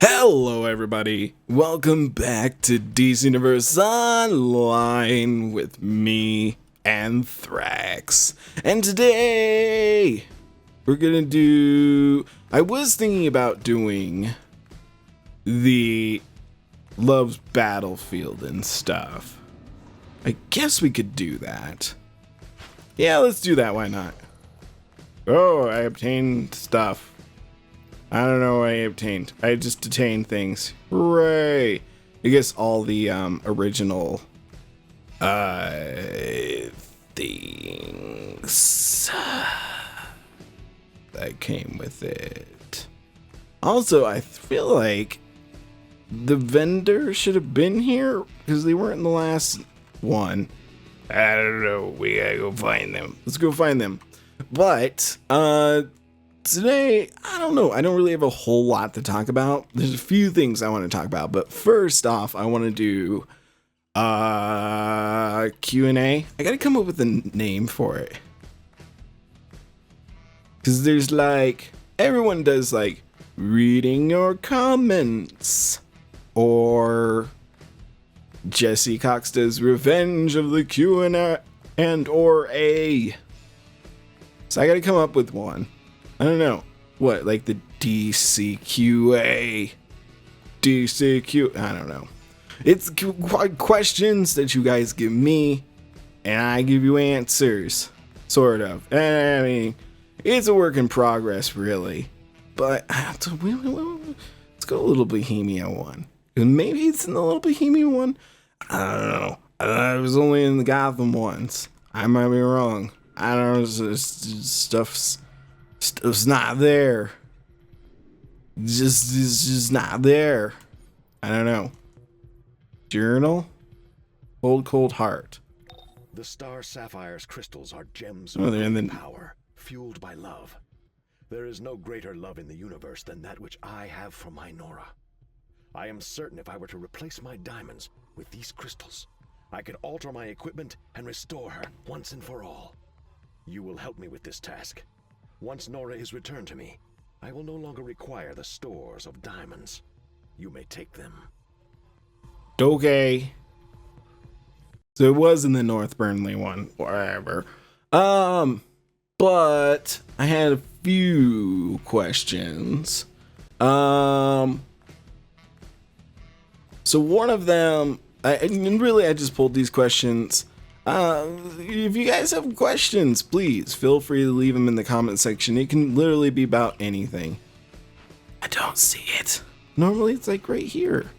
Hello everybody, welcome back to DC Universe Online with me, Anthrax. And today, we're gonna do... I was thinking about doing the Love's Battlefield and stuff. I guess we could do that. Yeah, let's do that, why not? Oh, I obtained stuff. I don't know what I obtained. I just detained things. Hooray! I guess all the original things that came with it. Also, I feel like the vendor should have been here because they weren't in the last one. I don't know. We gotta go find them. Let's go find them. But today, I don't know. I don't really have a whole lot to talk about. There's a few things I want to talk about, but first off, I want to do Q&A. I got to come up with a name for it. Cuz there's like everyone does like reading your comments or Jesse Cox does Revenge of the Q&A and or A. So I got to come up with one. I don't know. What, like the DCQA? DCQ? I don't know. It's questions that you guys give me, and I give you answers. Sort of. I mean, it's a work in progress, really. But let's go a Little Bohemia one. Maybe it's in the Little Bohemia one? I don't know. I thought it was only in the Gotham ones. I might be wrong. I don't know. Stuff's not there. It's just not there. I don't know. Journal? Cold heart. The star sapphire's crystals are gems Oh, they're in the power, fueled by love. There is no greater love in the universe than that which I have for my Nora. I am certain if I were to replace my diamonds with these crystals, I could alter my equipment and restore her once and for all. You will help me with this task. Once Nora is returned to me, I will no longer require the stores of diamonds. You may take them. Okay. So it was in the North Burnley one, wherever. But I had a few questions. So one of them, I just pulled these questions. If you guys have questions, please feel free to leave them in the comment section. It can literally be about anything. I don't see it. Normally it's like right here.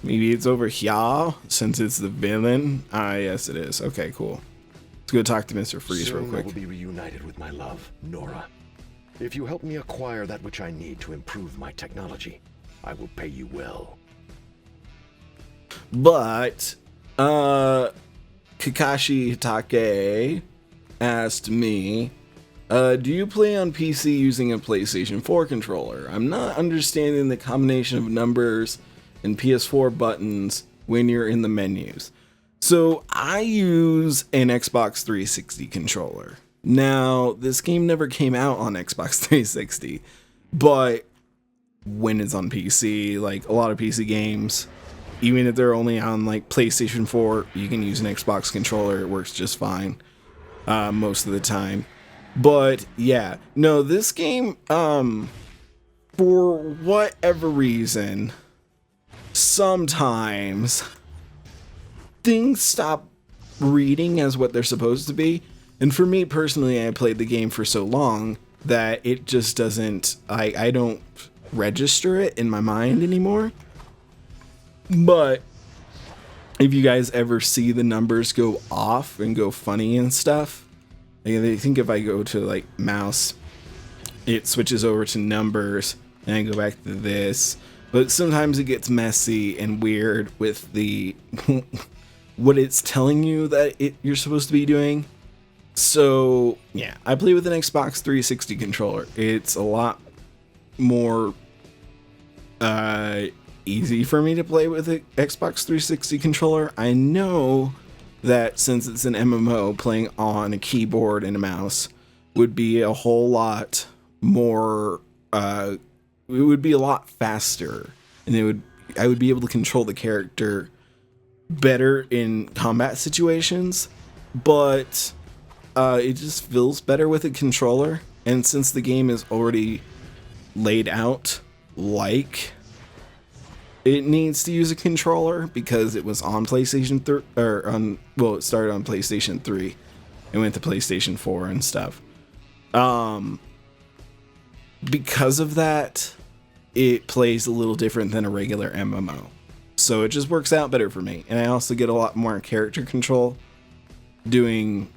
Maybe it's over here since it's the villain. Ah, yes it is. Okay, cool. Let's go talk to Mr. Freeze Soon real quick. I will be reunited with my love, Nora. If you help me acquire that which I need to improve my technology, I will pay you well. But, Kakashi Hitake asked me, do you play on PC using a PlayStation 4 controller? I'm not understanding the combination of numbers and PS4 buttons when you're in the menus. So I use an Xbox 360 controller. Now, this game never came out on Xbox 360, but when it's on PC, like a lot of PC games, even if they're only on like PlayStation 4, you can use an Xbox controller. It works just fine most of the time. But yeah, no, this game, for whatever reason, sometimes things stop reading as what they're supposed to be. And for me personally, I played the game for so long that it just doesn't, I don't register it in my mind anymore. But if you guys ever see the numbers go off and go funny and stuff, I think if I go to like mouse, it switches over to numbers and I go back to this. But sometimes it gets messy and weird with the what it's telling you that you're supposed to be doing. So yeah, I play with an Xbox 360 controller. It's a lot more easy for me to play with an Xbox 360 controller. I know that since it's an MMO, playing on a keyboard and a mouse would be a whole lot more would be a lot faster, and I would be able to control the character better in combat situations, but it just feels better with a controller. And since the game is already laid out like it needs to use a controller because it was on PlayStation 3, or on, well, it started on PlayStation 3 and went to PlayStation 4 and stuff. Because of that, it plays a little different than a regular MMO. So it just works out better for me. And I also get a lot more character control doing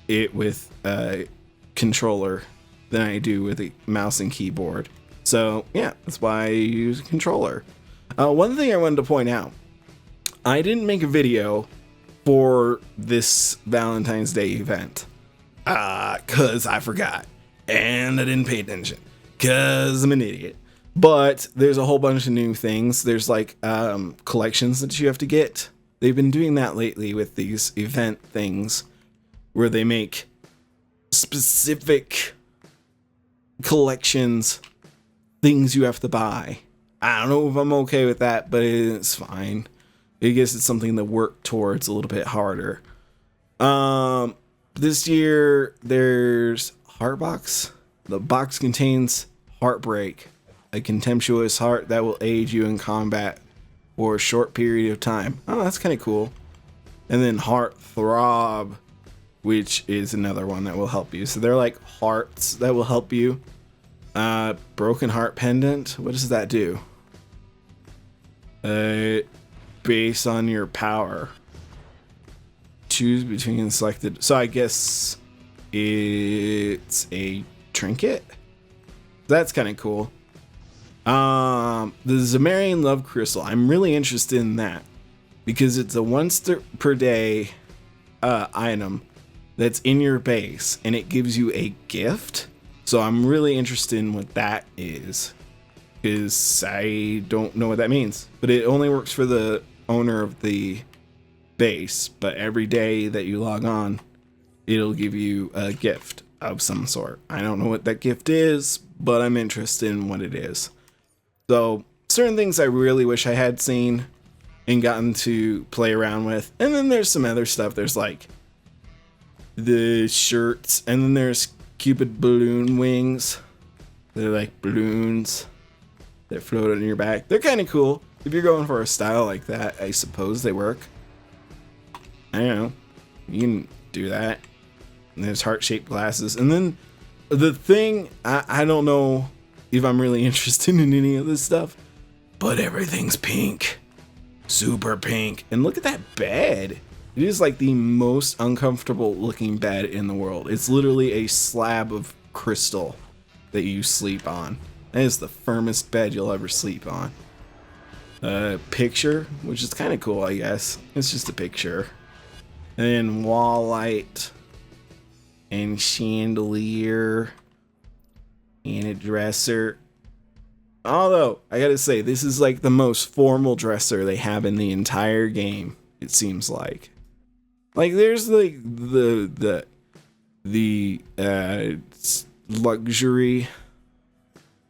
it with a controller than I do with a mouse and keyboard. So yeah, that's why I use a controller. One thing I wanted to point out, I didn't make a video for this Valentine's Day event, cause I forgot, and I didn't pay attention, cause I'm an idiot. But there's a whole bunch of new things. There's like collections that you have to get. They've been doing that lately with these event things, where they make specific collections, things you have to buy. I don't know if I'm okay with that, but it's fine. I guess it's something to work towards a little bit harder. This year there's Heartbox. The box contains Heartbreak, a contemptuous heart that will aid you in combat for a short period of time. Oh, that's kind of cool. And then Heart Throb, which is another one that will help you. So they're like hearts that will help you. Broken Heart Pendant. What does that do? Based on your power, choose between selected. So I guess it's a trinket. That's kind of cool. The Zamarian Love Crystal. I'm really interested in that because it's a once per day item that's in your base, and it gives you a gift. So I'm really interested in what that is, because I don't know what that means. But it only works for the owner of the base. But every day that you log on, it'll give you a gift of some sort. I don't know what that gift is, but I'm interested in what it is. So certain things I really wish I had seen and gotten to play around with. And then there's some other stuff. There's like the shirts, and then there's Cupid balloon wings. They're like balloons that float on your back. They're kind of cool. If you're going for a style like that, I suppose they work. I don't know. You can do that. And there's heart-shaped glasses. And then the thing, I don't know if I'm really interested in any of this stuff, but everything's pink. Super pink. And look at that bed. It is like the most uncomfortable looking bed in the world. It's literally a slab of crystal that you sleep on. That is the firmest bed you'll ever sleep on. Picture, which is kind of cool, I guess. It's just a picture. And then wall light and chandelier and a dresser. Although, I gotta say, this is like the most formal dresser they have in the entire game, it seems like. Like, there's like the luxury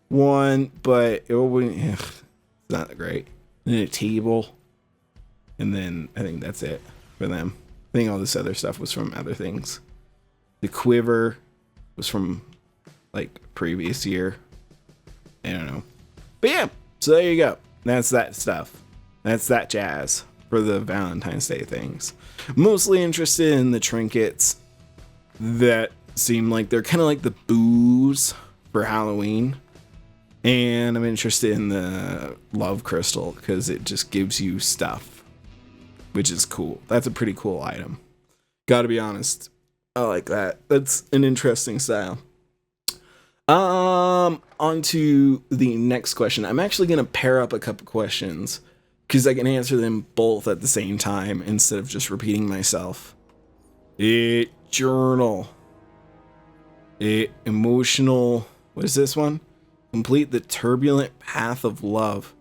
one, but it wouldn't, it's not great. And a table, and then I think that's it for them. I think all this other stuff was from other things. The quiver was from like previous year. I don't know. But yeah, so there you go. That's that stuff. That's that jazz for the Valentine's Day things. Mostly interested in the trinkets that seem like they're kind of like the booze for Halloween. And I'm interested in the love crystal because it just gives you stuff, which is cool. That's a pretty cool item. Gotta be honest. I like that. That's an interesting style. On to the next question. I'm actually going to pair up a couple questions because I can answer them both at the same time instead of just repeating myself. Journal. Emotional. What is this one? Complete the turbulent path of love.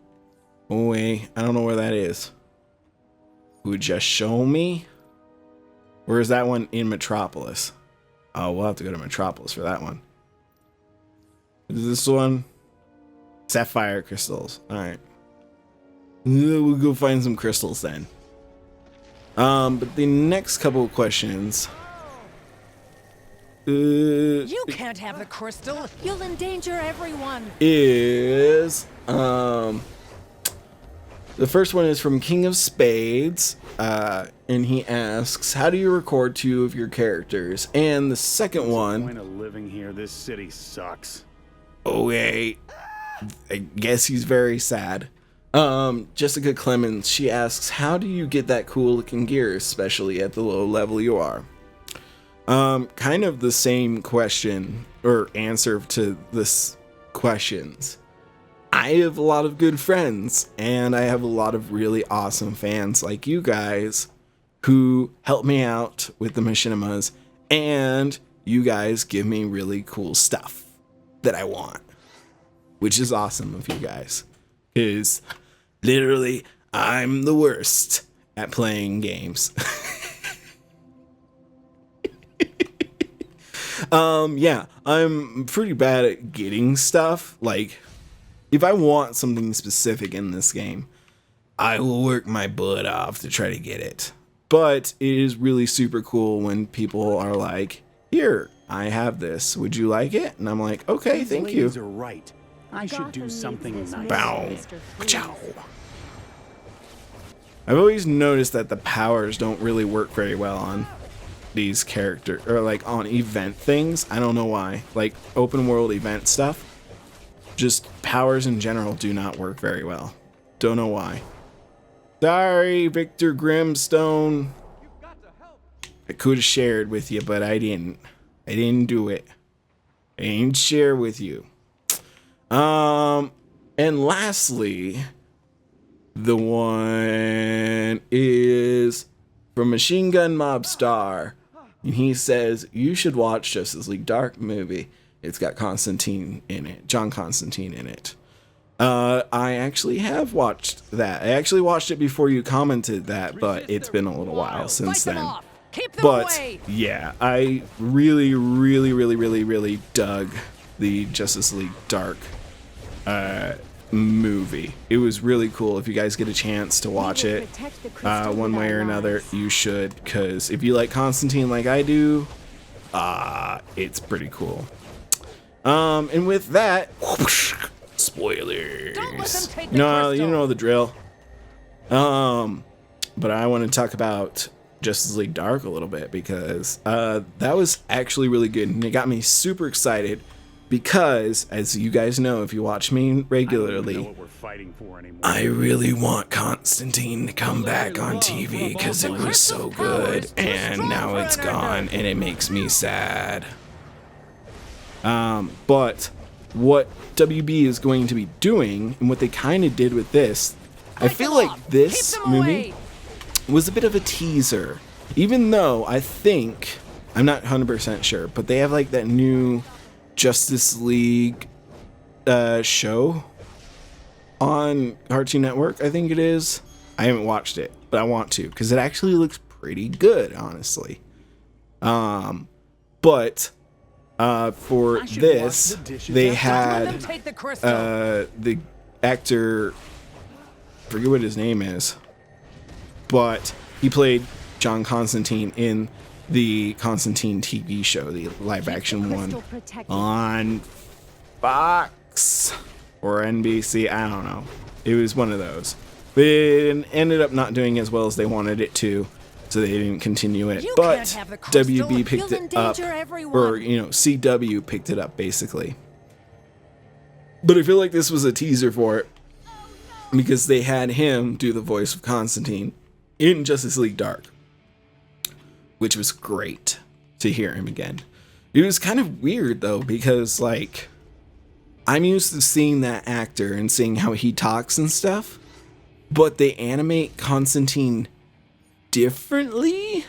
Oh, wait. I don't know where that is. Would you show me? Or is that one in Metropolis? Oh, we'll have to go to Metropolis for that one. Is this one? Sapphire crystals. All right. We'll go find some crystals then. But the next couple of questions. You can't have the crystal. You'll endanger everyone. Is the first one is from King of Spades, and he asks, "How do you record 2 of your characters?" And the second one, point of living here. This city sucks. okay, I guess he's very sad. Jessica Clemens, she asks, "How do you get that cool looking gear, especially at the low level you are?" Kind of the same question or answer to this questions. I have a lot of good friends, and I have a lot of really awesome fans like you guys who help me out with the machinimas, and you guys give me really cool stuff that I want, which is awesome of you guys, because literally I'm the worst at playing games. Yeah, I'm pretty bad at getting stuff. Like, if I want something specific in this game, I will work my butt off to try to get it. But it is really super cool when people are like, "Here, I have this. Would you like it?" And I'm like, "Okay, thank you." Ladies are right. I should do something nice. Bow. Ciao. I've always noticed that the powers don't really work very well on these characters, or like on event things. I don't know why. Like open world event stuff, just powers in general do not work very well. Don't know why. Sorry, Victor Grimstone. I could have shared with you, but I didn't. I didn't do it. I didn't share with you. And lastly, the one is from Machine Gun Mob Star. And he says, "You should watch Justice League Dark movie. It's got Constantine in it, John Constantine in it." I actually have watched that. I actually watched it before you commented that, but it's been a little while since then. But yeah, I really, really, really, really, really dug the Justice League Dark movie. It was really cool. If you guys get a chance to watch it one way or another, you should, because if you like Constantine like I do, it's pretty cool. And with that, spoilers. You know the drill. But I want to talk about Justice League Dark a little bit, because that was actually really good, and it got me super excited. Because, as you guys know, if you watch me regularly, I really want Constantine to come back on TV because it was so good, and now it's gone, and it makes me sad. But what WB is going to be doing, and what they kind of did with this, I feel like this movie was a bit of a teaser. Even though I think, I'm not 100% sure, but they have like that new Justice League show on Cartoon Network, I think it is. I haven't watched it, but I want to, because it actually looks pretty good, honestly. But for this, they had the actor, forget what his name is, but he played John Constantine in the Constantine TV show, the live action one on Fox or NBC, I don't know. It was one of those. But it ended up not doing as well as they wanted it to, so they didn't continue it. But WB picked it up, or CW picked it up basically. But I feel like this was a teaser for it, because they had him do the voice of Constantine in Justice League Dark, which was great to hear him again. It was kind of weird though, because like, I'm used to seeing that actor and seeing how he talks and stuff, but they animate Constantine differently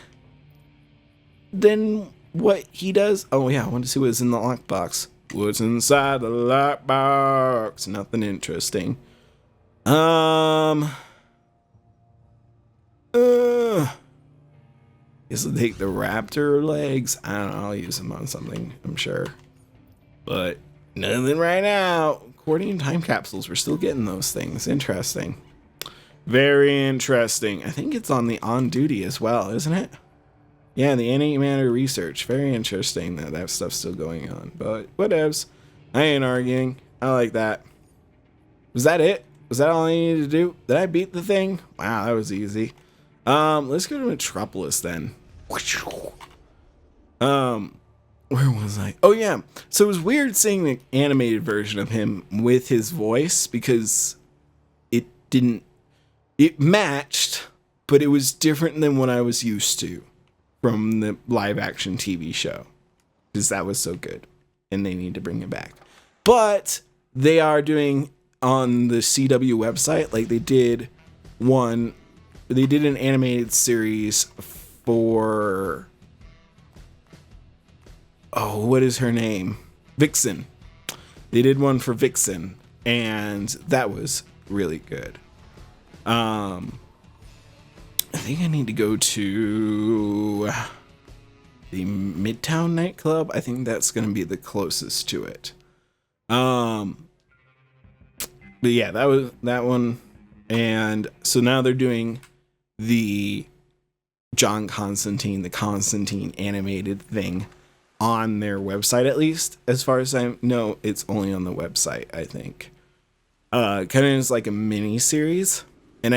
than what he does. Oh yeah, I want to see what's in the lockbox. What's inside the lockbox? Nothing interesting. Guess I'll take the raptor legs. I don't know, I'll use them on something, I'm sure. But nothing right now. recording time capsules. We're still getting those things. Interesting. Very interesting. I think it's on the On Duty as well, isn't it? Yeah, the antimatter research. Very interesting that that stuff's still going on. But whatevs. I ain't arguing. I like that. Was that it? Was that all I needed to do? Did I beat the thing? Wow, that was easy. Let's go to Metropolis then. Where was I? Oh yeah. So it was weird seeing the animated version of him with his voice because it matched, but it was different than what I was used to from the live action TV show. Because that was so good. And they need to bring it back. But they are doing on the CW website, like they did an animated series for, oh, what is her name? Vixen. They did one for Vixen, and that was really good. I think I need to go to the Midtown nightclub. I think that's going to be the closest to it. But yeah, that was that one. And so now they're doing the John Constantine, the Constantine animated thing on their website, at least. As far as I know, it's only on the website, I think. Kind of is like a mini series. And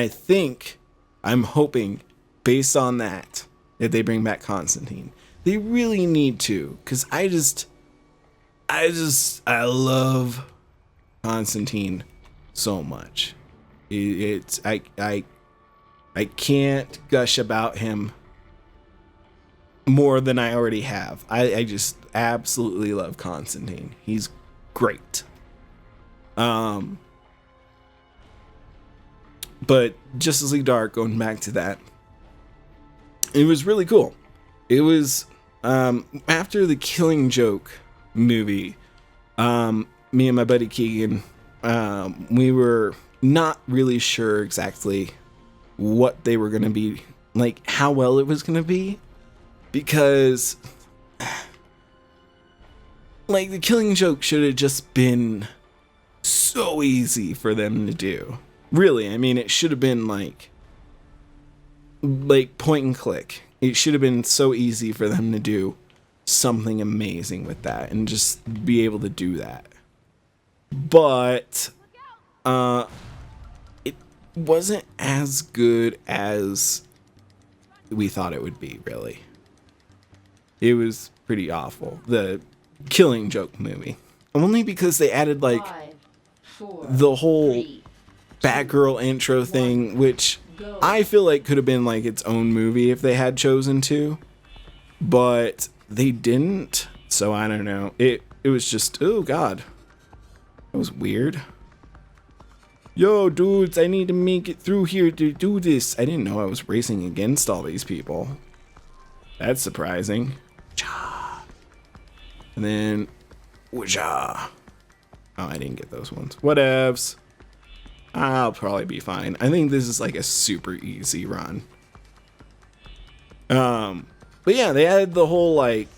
I'm hoping, based on that, if they bring back Constantine. They really need to, because I love Constantine so much. I can't gush about him more than I already have. I just absolutely love Constantine. He's great. But Justice League Dark, going back to that, it was really cool. It was after the Killing Joke movie, me and my buddy Keegan, we were not really sure exactly what they were going to be, like how well it was going to be, because like the Killing Joke should have just been so easy for them to do. Really, I mean, it should have been like point and click. It should have been so easy for them to do something amazing with that and just be able to do that. But it wasn't as good as we thought it would be, really. It was pretty awful. The Killing Joke movie. Only because they added like 5, 4, the whole 3, Batgirl intro thing, which I feel like could have been like its own movie if they had chosen to, but they didn't. So I don't know. It was just, oh god, that was weird. Yo, dudes, I need to make it through here to do this. I didn't know I was racing against all these people. That's surprising. And then, oh, I didn't get those ones. Whatevs. I'll probably be fine. I think this is like a super easy run. But yeah, they added the whole like,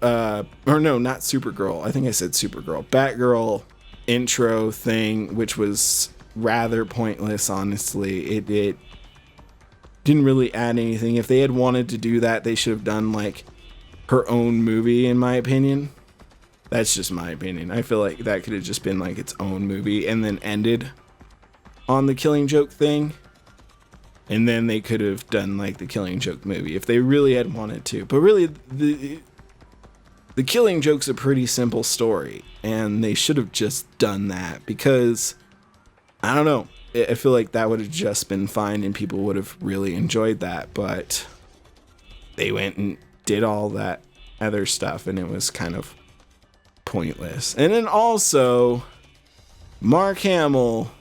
or no, not Supergirl. I think I said Supergirl. Batgirl intro thing, which was rather pointless, honestly. It didn't really add anything. If they had wanted to do that, they should have done like her own movie, in my opinion. That's just my opinion. I feel like that could have just been like its own movie and then ended on the Killing Joke thing, and then they could have done like the Killing Joke movie if they really had wanted to. But really, the Killing Joke's a pretty simple story, and they should have just done that, because I don't know, I feel like that would have just been fine and people would have really enjoyed that. But they went and did all that other stuff, and it was kind of pointless. And then also Mark Hamill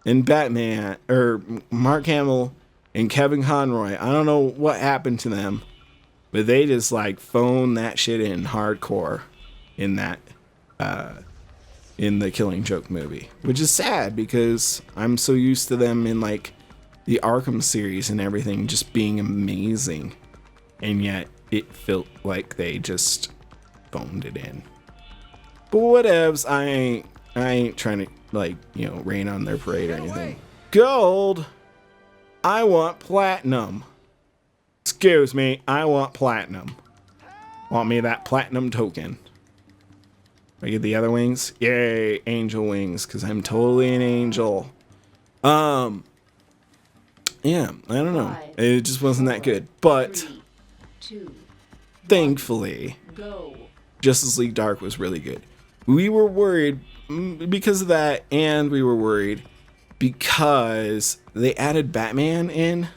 and Batman, or Mark Hamill and Kevin Conroy, I don't know what happened to them, but they just like phoned that shit in hardcore in that in the Killing Joke movie, which is sad because I'm so used to them in like the Arkham series and everything just being amazing, and yet it felt like they just phoned it in. But whatevs, I ain't trying to, like, you know, rain on their parade or anything. Gold? I want platinum. Excuse me, I want platinum. Want me that platinum token. I get the other wings? Yay, angel wings, because I'm totally an angel. Yeah, I don't know. It just wasn't that good. But thankfully, Justice League Dark was really good. We were worried because of that, and we were worried because they added Batman in,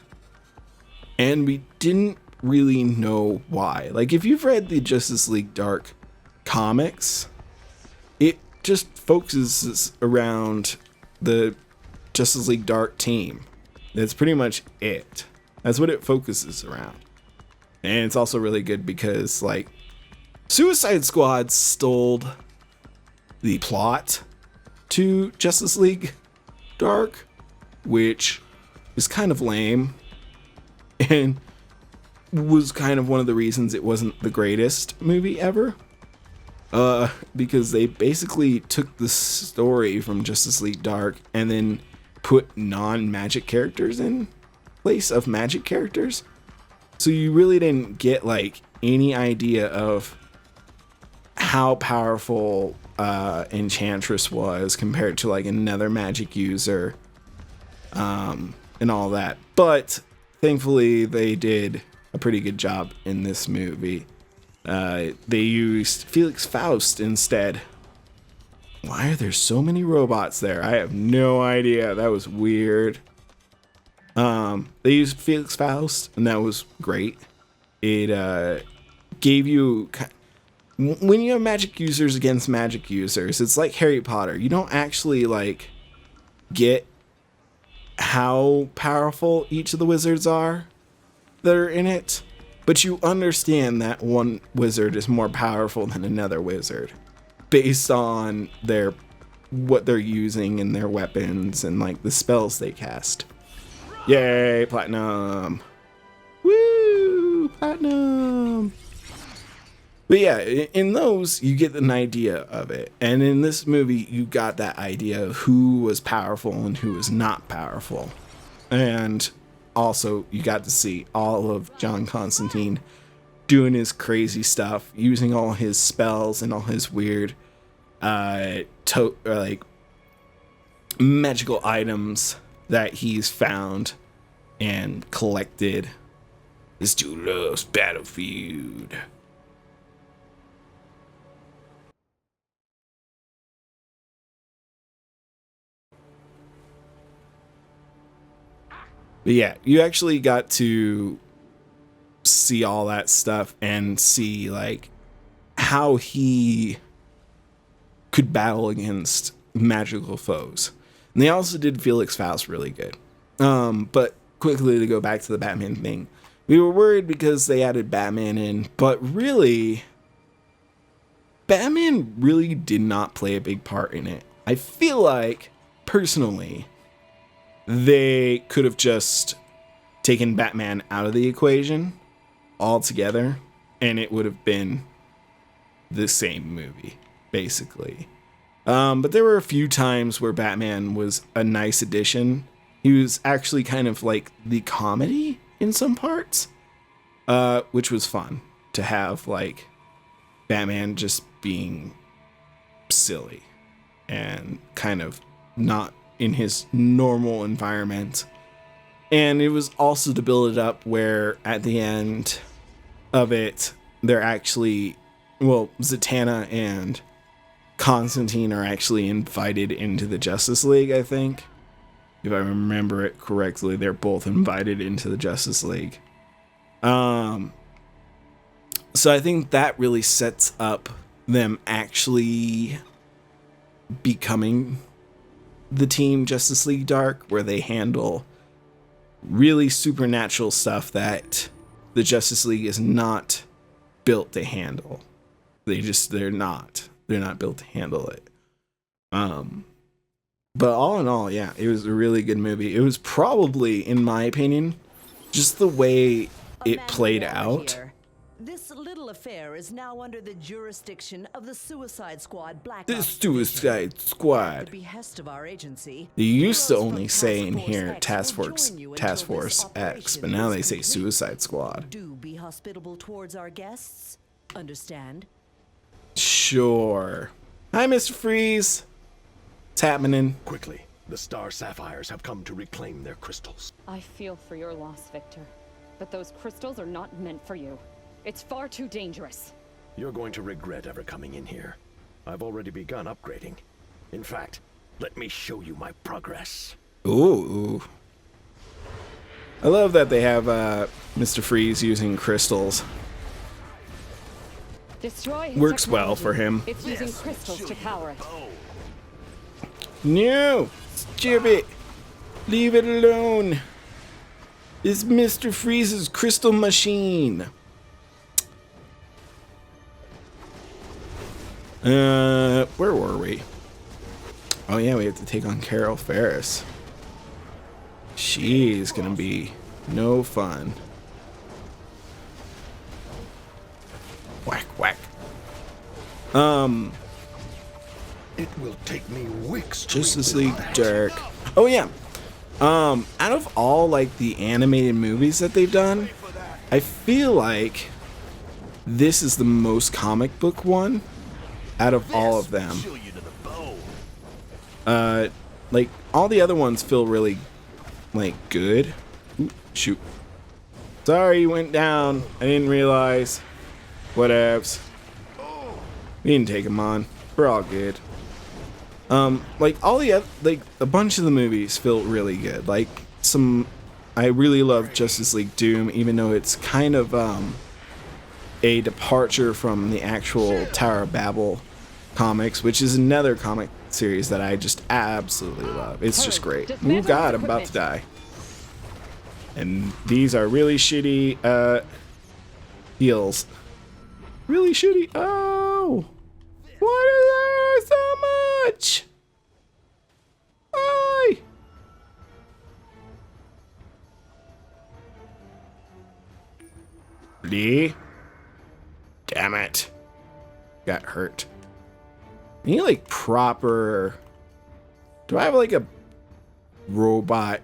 and we didn't really know why. Like, if you've read the Justice League Dark comics, it just focuses around the Justice League Dark team. That's pretty much it. That's what it focuses around. And it's also really good because, like, Suicide Squad stole the plot to Justice League Dark, which is kind of lame and was kind of one of the reasons it wasn't the greatest movie ever. Because they basically took the story from Justice League Dark and then put non-magic characters in place of magic characters. So you really didn't get, like, any idea of how powerful Enchantress was compared to, like, another magic user, and all that. But thankfully they did a pretty good job in this movie. They used Felix Faust instead. Why are there so many robots there? I have no idea. That was weird. They used Felix Faust, and that was great. It gave you... When you have magic users against magic users, it's like Harry Potter. You don't actually, like, get how powerful each of the wizards are that are in it, but you understand that one wizard is more powerful than another wizard based on what they're using and their weapons and, like, the spells they cast. Yay, platinum. Woo, platinum. But yeah, in those, you get an idea of it. And in this movie, you got that idea of who was powerful and who was not powerful. And also, you got to see all of John Constantine doing his crazy stuff, using all his spells and all his weird, like, magical items that he's found and collected. This dude loves Battlefield. But yeah, you actually got to see all that stuff and see, like, how he could battle against magical foes. And they also did Felix Faust really good. But quickly to go back to the Batman thing, we were worried because they added Batman in, but really, Batman really did not play a big part in it. I feel like, personally, they could have just taken Batman out of the equation altogether, and it would have been the same movie, basically. But there were a few times where Batman was a nice addition. He was actually kind of like the comedy in some parts, which was fun to have, like, Batman just being silly and kind of not in his normal environment. And it was also to build it up where at the end of it, they're actually, well, Zatanna and Constantine are actually invited into the Justice League, I think. If I remember it correctly, they're both invited into the Justice League. So I think that really sets up them actually becoming the team Justice League Dark, where they handle really supernatural stuff that the Justice League is not built to handle. They're not built to handle it. But all in all, yeah, it was a really good movie. It was probably, in my opinion, just the way it played out. This little affair Sapphire is now under the jurisdiction of the Suicide Squad Black The Ops Suicide Division. At Squad. the behest of our agency, They used to heroes only from say in Task Force here X Task will Force join you Task until this Force X, operation but now is they say complete. Suicide Squad. Do be hospitable towards our guests. Understand? Sure. Hi, Mr. Freeze. What's happening? Quickly, the Star Sapphires have come to reclaim their crystals. I feel for your loss, Victor. But those crystals are not meant for you. It's far too dangerous. You're going to regret ever coming in here. I've already begun upgrading. In fact, let me show you my progress. Ooh. I love that they have Mr. Freeze using crystals. Destroy his Works well technology. for him. It's using crystals to power it. No! Stop it! Leave it alone! It's Mr. Freeze's crystal machine. Where were we? Oh yeah, we have to take on Carol Ferris. She's gonna be no fun. Whack, whack. It will take me weeks to Justice rebuild League that. Dark. Oh yeah. Out of all like the animated movies that they've done, I feel like this is the most comic book one out of all of them. Like all the other ones feel really like good. Ooh, shoot. Sorry, you went down. I didn't realize. Whatevs. We didn't take him on. We're all good. Like all the like a bunch of the movies feel really good. Like I really love Justice League Doom, even though it's kind of a departure from the actual Tower of Babel comics, which is another comic series that I just absolutely love. It's just great. Oh God, I'm about to die. And these are really shitty heals. Really shitty. Oh, why is there so much? Why? Lee? Damn it. Got hurt. I need like proper. Do I have like a robot?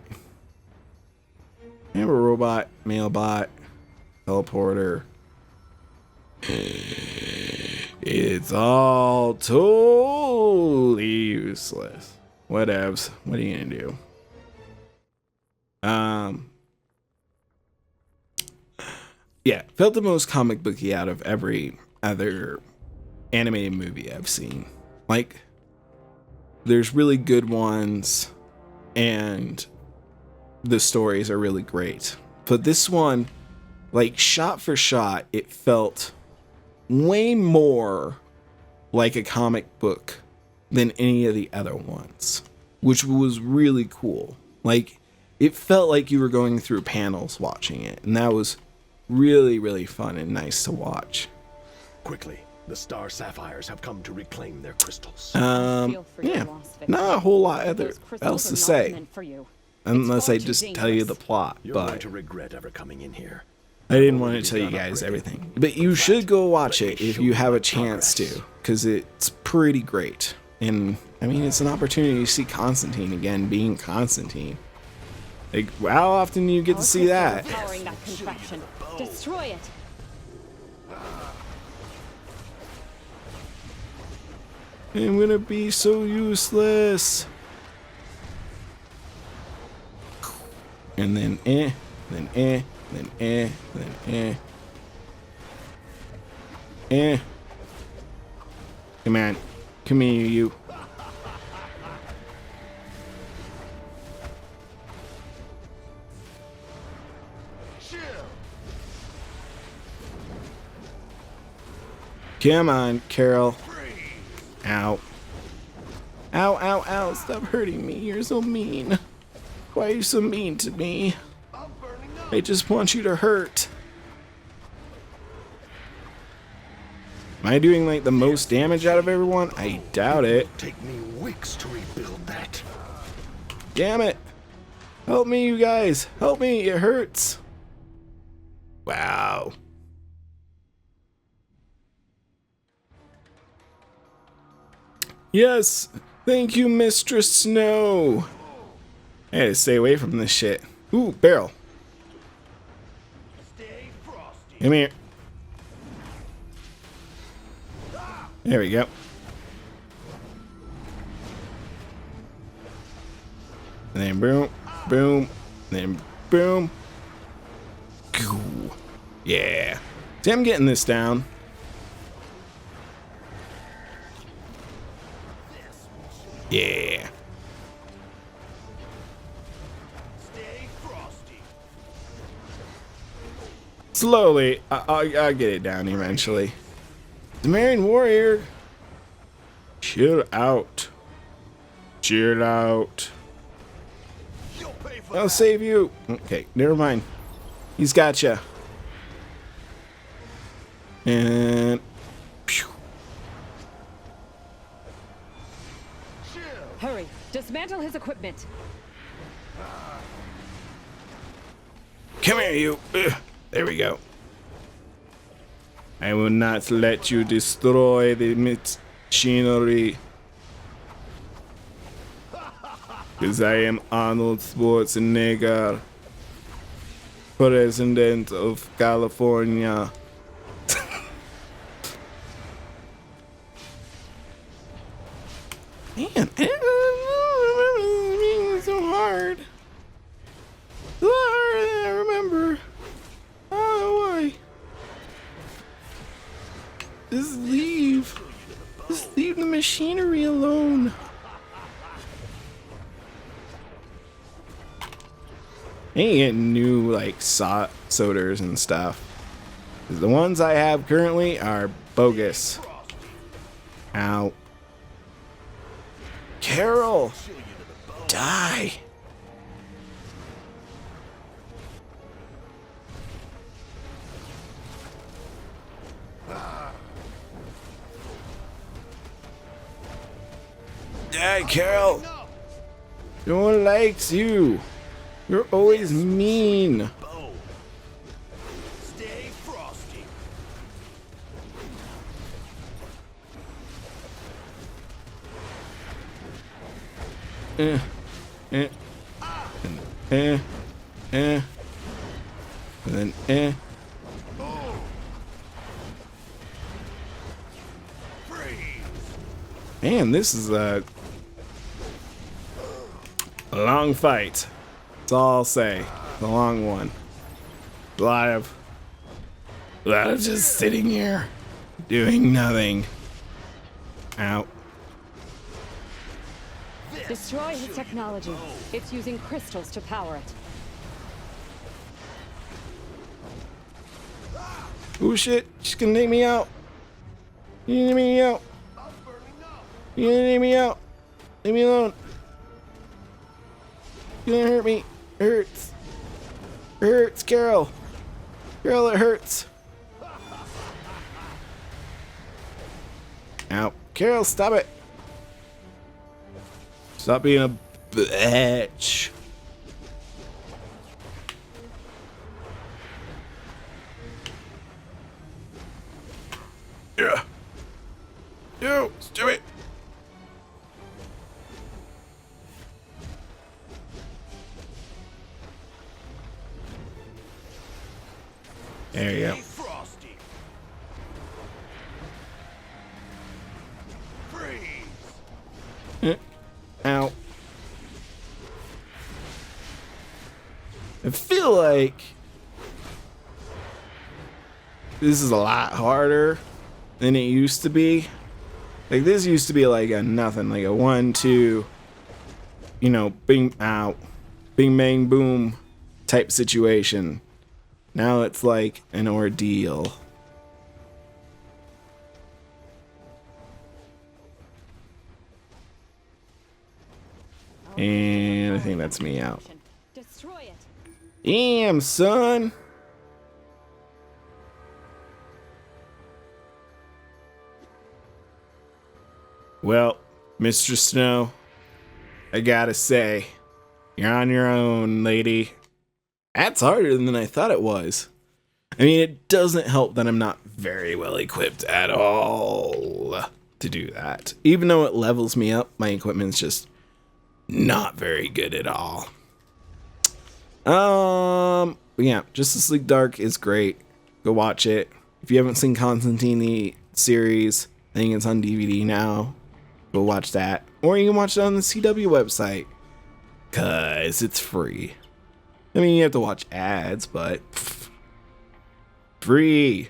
I have a robot, mailbot, teleporter. It's all totally useless. Whatevs. What are you gonna do? Yeah, felt the most comic booky out of every other animated movie I've seen. Like, there's really good ones, and the stories are really great. But this one, like, shot for shot, it felt way more like a comic book than any of the other ones, which was really cool. Like, it felt like you were going through panels watching it, and that was really, really fun and nice to watch. Quickly, the Star Sapphires have come to reclaim their crystals. Feel for your Yeah, loss, Victor. not a whole lot Those crystals else are to not say, meant for you. unless far I too just tell you the dangerous. plot, You're going but to regret ever coming in here. I didn't want to tell you guys everything. But you should go watch it if you have a chance to, because it's pretty great. And, I mean, it's an opportunity to see Constantine again being Constantine. Like, how often do you get to see that? Powering that contraption. Destroy it. I'm gonna be so useless. And then then then Come on. Come here, you. Come on, Carol. Ow. Ow, ow, ow. Stop hurting me. You're so mean. Why are you so mean to me? I just want you to hurt. Am I doing like the most damage out of everyone? I doubt it. Take me weeks to rebuild that. Damn it. Help me, you guys. Help me. It hurts. Wow. Yes, thank you, Mistress Snow. I gotta stay away from this shit. Ooh, barrel. Come here. There we go. And then boom, boom, then boom. Yeah. See, I'm getting this down. Yeah. Slowly, I'll get it down eventually. The Marian Warrior. Chill out. Chill out. I'll save you. Okay, never mind. He's got you. And phew. Hurry, dismantle his equipment. Come here, you. Ugh. There we go. I will not let you destroy the machinery. Because I am Arnold Schwarzenegger, President of California. Man, it's so hard. So hard, I remember. I don't know why. Just leave. Just leave the machinery alone. I ain't getting new, like, solders and stuff. 'Cause the ones I have currently are bogus. Ow. Carol! Die! Die, Carol! No one likes you! You're always mean! Stay frosty. And then Man, this is a long fight. That's all I'll say. The long one. A lot of just sitting here doing nothing. Ow. Destroy his technology. It's using crystals to power it. Oh shit, she's gonna take me out. You need me out. You need me out. Leave me alone. You're gonna hurt me. It hurts. It hurts, Carol. Carol, it hurts. Ow. Carol, stop it. Stop being a bitch. Yeah. Yo, stupid. There you go. Frosty. Freeze. Ow. I feel like this is a lot harder than it used to be. Like, this used to be like a nothing, like a 1, 2, you know, bing, out, bing, bang, boom type situation. Now it's like an ordeal. And I think that's me out. Destroy it. Damn, son. Well, Mr. Snow, I gotta say, you're on your own, lady. That's harder than I thought it was. I mean, it doesn't help that I'm not very well equipped at all. to do that. Even though it levels me up, my equipment's just not very good at all. Yeah, Justice League Dark is great. Go watch it. If you haven't seen Constantine the series, I think it's on DVD now. Go watch that. Or you can watch it on the CW website, cause it's free. I mean, you have to watch ads, but free.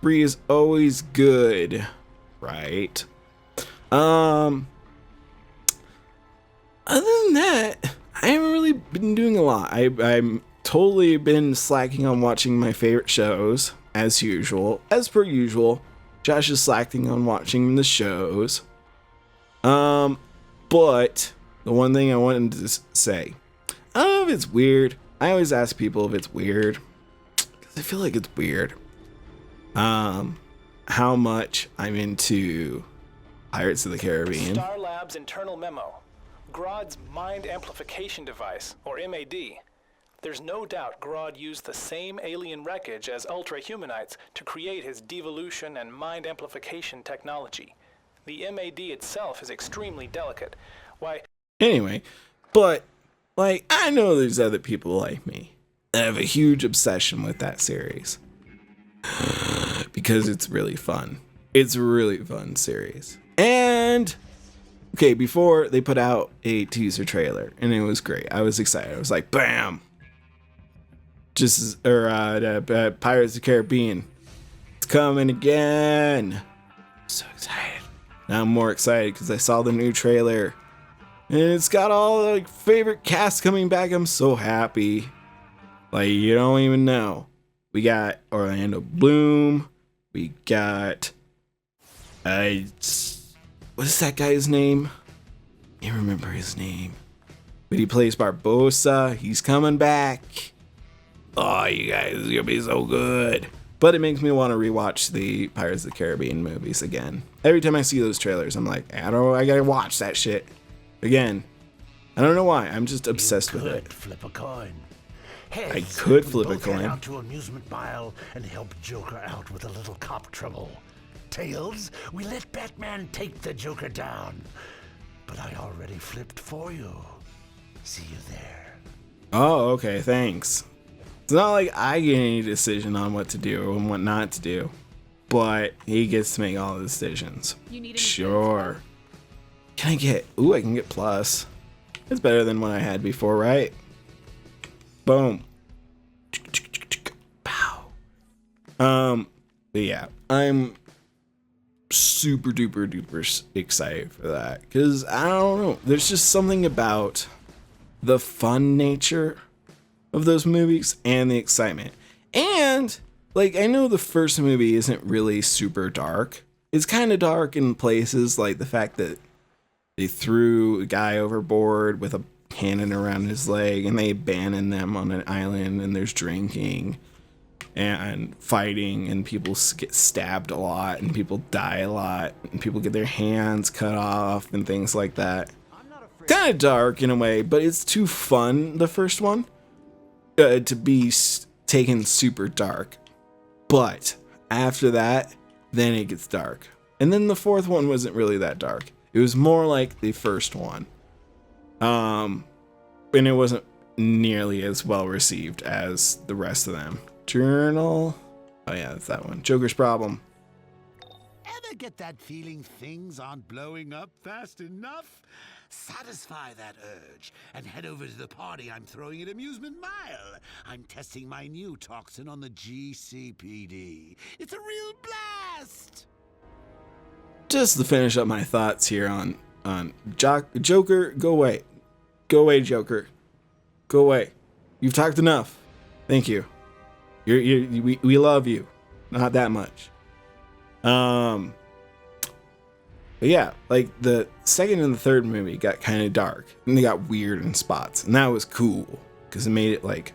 Free is always good, right? Other than that, I haven't really been doing a lot. I'm totally been slacking on watching my favorite shows, as usual. As per usual, Josh is slacking on watching the shows. But the one thing I wanted to say, I don't know if it's weird. I always ask people if it's weird, because I feel like it's weird. How much I'm into Pirates of the Caribbean. Star Labs internal memo. Grodd's mind amplification device, or MAD. There's no doubt Grodd used the same alien wreckage as ultra-humanites to create his devolution and mind amplification technology. The MAD itself is extremely delicate. Why... Anyway, but, like, I know there's other people like me that have a huge obsession with that series. Because it's really fun. It's a really fun series. And... okay, before they put out a teaser trailer, and it was great. I was excited. I was like, bam! Pirates of the Caribbean. It's coming again. I'm so excited. Now I'm more excited because I saw the new trailer. And it's got all the favorite cast coming back. I'm so happy. Like, you don't even know. We got Orlando Bloom. We got... what is that guy's name? I can't remember his name. But he plays Barbossa. He's coming back. Oh, you guys, it's gonna be so good. But it makes me want to rewatch the Pirates of the Caribbean movies again. Every time I see those trailers, I'm like, I gotta watch that shit again. I don't know why. I'm just obsessed with it. Flip a coin. I could flip a coin. Out to Amusement Mile and help Joker out with a little cop trouble. Tails, we let Batman take the Joker down. But I already flipped for you. See you there. Oh, okay, thanks. It's not like I get any decision on what to do and what not to do, but he gets to make all the decisions. Sure. Can I get... ooh, I can get plus. It's better than what I had before, right? Boom. Pow. But yeah, I'm super duper duper excited for that, because I don't know, there's just something about the fun nature of those movies and the excitement. And like, I know the first movie isn't really super dark. It's kind of dark in places, like the fact that they threw a guy overboard with a cannon around his leg and they abandon them on an island, and there's drinking and fighting, and people get stabbed a lot, and people die a lot, and people get their hands cut off and things like that. Kind of dark in a way, but it's too fun, the first one, to be taken super dark. But after that, then it gets dark. And then the fourth one wasn't really that dark. It was more like the first one. And it wasn't nearly as well received as the rest of them. Journal. Oh yeah, that's that one. Joker's Problem. Ever get that feeling things aren't blowing up fast enough? Satisfy that urge and head over to the party I'm throwing at Amusement Mile. I'm testing my new toxin on the GCPD. It's a real blast! Just to finish up my thoughts here on Joker, go away. Go away, Joker. Go away. You've talked enough. Thank you. We love you. Not that much. But yeah, like the second and the third movie got kind of dark and they got weird in spots, and that was cool because it made it like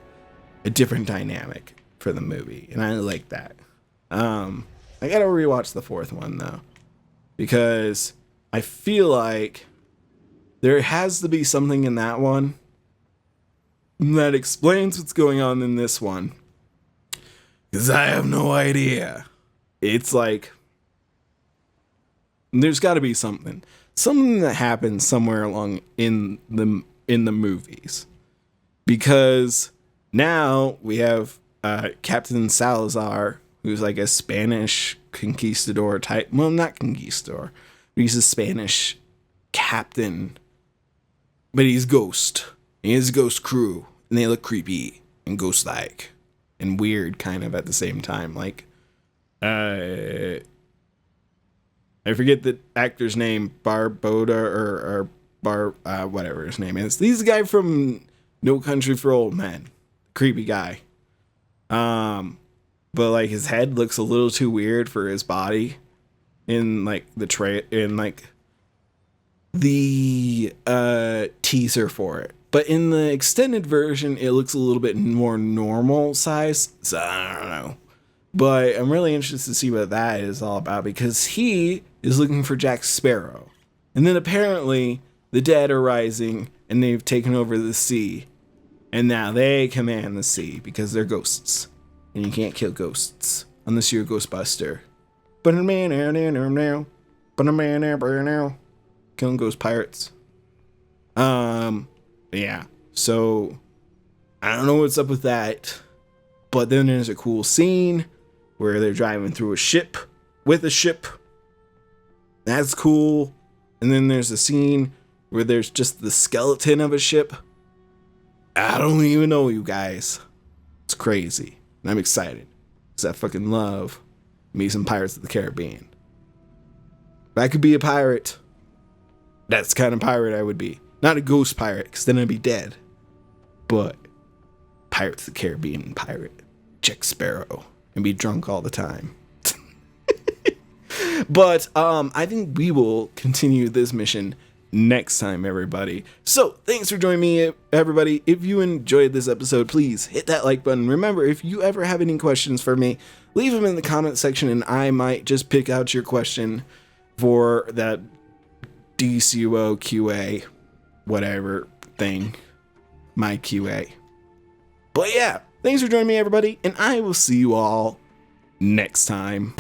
a different dynamic for the movie, and I like that. I gotta rewatch the fourth one though, because I feel like there has to be something in that one that explains what's going on in this one, because I have no idea. It's like There's got to be something that happens somewhere along in the movies, because now we have Captain Salazar, who's like a Spanish conquistador type. Well, not conquistador, but he's a Spanish captain, but he's ghost. He has a ghost crew, and they look creepy and ghost-like and weird kind of at the same time. Like, I forget the actor's name, Barboda or whatever his name is. He's the guy from No Country for Old Men. Creepy guy. But like his head looks a little too weird for his body in like the teaser for it. But in the extended version, it looks a little bit more normal size. So I don't know. But I'm really interested to see what that is all about, because he is looking for Jack Sparrow. And then apparently the dead are rising and they've taken over the sea. And now they command the sea because they're ghosts. And you can't kill ghosts unless you're a Ghostbuster. Killing ghost pirates. Yeah. So I don't know what's up with that. But then there's a cool scene where they're driving through a ship with a ship. That's cool. And then there's a scene where there's just the skeleton of a ship. I don't even know, you guys. It's crazy. And I'm excited. Because I fucking love me some Pirates of the Caribbean. If I could be a pirate, that's the kind of pirate I would be. Not a ghost pirate, because then I'd be dead. But Pirates of the Caribbean pirate. Jack Sparrow. And be drunk all the time. But I think we will continue this mission next time, everybody. So thanks for joining me, everybody. If you enjoyed this episode, please hit that like button. Remember, if you ever have any questions for me, leave them in the comment section and I might just pick out your question for that DCUO QA whatever thing, my QA. But yeah, thanks for joining me, everybody, and I will see you all next time.